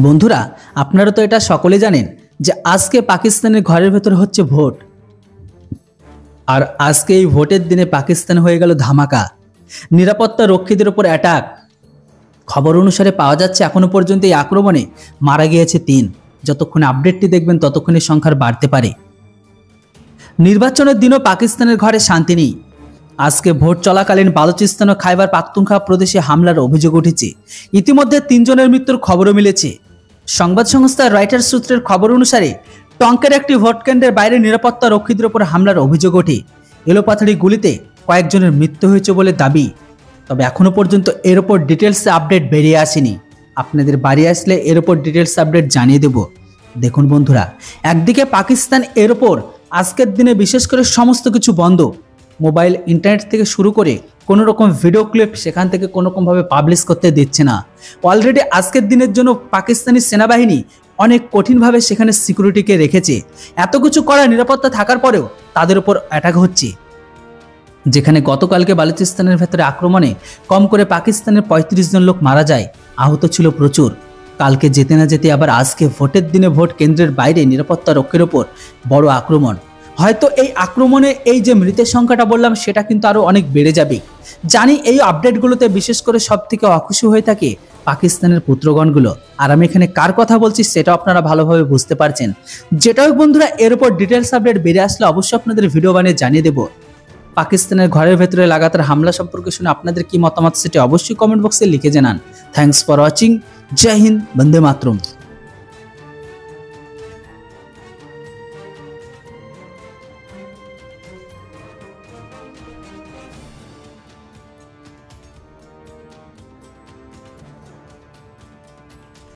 বন্ধুরা, আপনারা তো এটা সকলে জানেন যে আজকে পাকিস্তানের ঘরের ভেতর হচ্ছে ভোট। আর আজকে এই ভোটের দিনে পাকিস্তান হয়ে গেল ধামাকা। নিরাপত্তা রক্ষীদের উপর অ্যাটাক। খবর অনুসারে পাওয়া যাচ্ছে এখনো পর্যন্ত এই আক্রমণে মারা গিয়েছে ৩। যতক্ষণ আপডেটটি দেখবেন ততক্ষণই সংখ্যার বাড়তে পারে। নির্বাচনের দিনও পাকিস্তানের ঘরে শান্তি নেই। আজকে ভোট চলাকালীন বালুচিস্তান ও খাইবার পাখতুনখোয়া প্রদেশে হামলার অভিযোগ উঠেছে। ইতিমধ্যে ৩ জনের মৃত্যুর খবরও মিলেছে। সংবাদ সংস্থা রয়টার্স সূত্রের খবর অনুসারে টঙ্কের একটি ভোট কেন্দ্রের বাইরে নিরাপত্তা রক্ষীদের উপর হামলার অভিযোগ ওঠে। এলোপাথারি গুলিতে কয়েকজনের মৃত্যু হয়েছে বলে দাবি। তবে এখনো পর্যন্ত এর ওপর ডিটেলস আপডেট বেরিয়ে আসেনি। আপনাদের বাড়ি আসলে এর ওপর ডিটেলস আপডেট জানিয়ে দেব। দেখুন বন্ধুরা, একদিকে পাকিস্তান এর ওপর আজকের দিনে বিশেষ করে সমস্ত কিছু বন্ধ। মোবাইল, ইন্টারনেট থেকে শুরু করে কোনো রকম ভিডিও ক্লিপ সেখান থেকে কোনো রকমভাবে পাবলিশ করতে দিচ্ছে না। অলরেডি আজকের দিনের জন্য পাকিস্তানি সেনাবাহিনী অনেক কঠিনভাবে সেখানে সিকিউরিটিকে রেখেছে। এত কিছু করা নিরাপত্তা থাকার পরেও তাদের উপর অ্যাটাক হচ্ছে। যেখানে গতকালকে বালুচিস্তানের ভেতরে আক্রমণে কম করে পাকিস্তানের ৩৫ জন লোক মারা যায়, আহত ছিল প্রচুর। কালকে যেতে না যেতে আবার আজকে ভোটের দিনে ভোট কেন্দ্রের বাইরে নিরাপত্তা রক্ষীর ওপর বড় আক্রমণ। হয়তো এই আক্রমণে এই যে মৃতের সংখ্যাটা বললাম সেটা কিন্তু আরও অনেক বেড়ে যাবে। জানি এই আপডেটগুলোতে বিশেষ করে সব থেকে অখুশি হয়ে থাকে পাকিস্তানের পুত্রগণগুলো। আর আমি এখানে কার কথা বলছি সেটা আপনারা ভালোভাবে বুঝতে পারছেন। যেটা হোক বন্ধুরা, এর উপর ডিটেলস আপডেট বেরিয়ে আসলে অবশ্যই আপনাদের ভিডিও বানিয়ে জানিয়ে দেবো। পাকিস্তানের ঘরের ভেতরে লাগাতার হামলা সম্পর্কে শুনে আপনাদের কি মতামত সেটা অবশ্যই কমেন্ট বক্সে লিখে জানান। Thanks for watching. জয় হিন্দ, বন্দে মাতরম।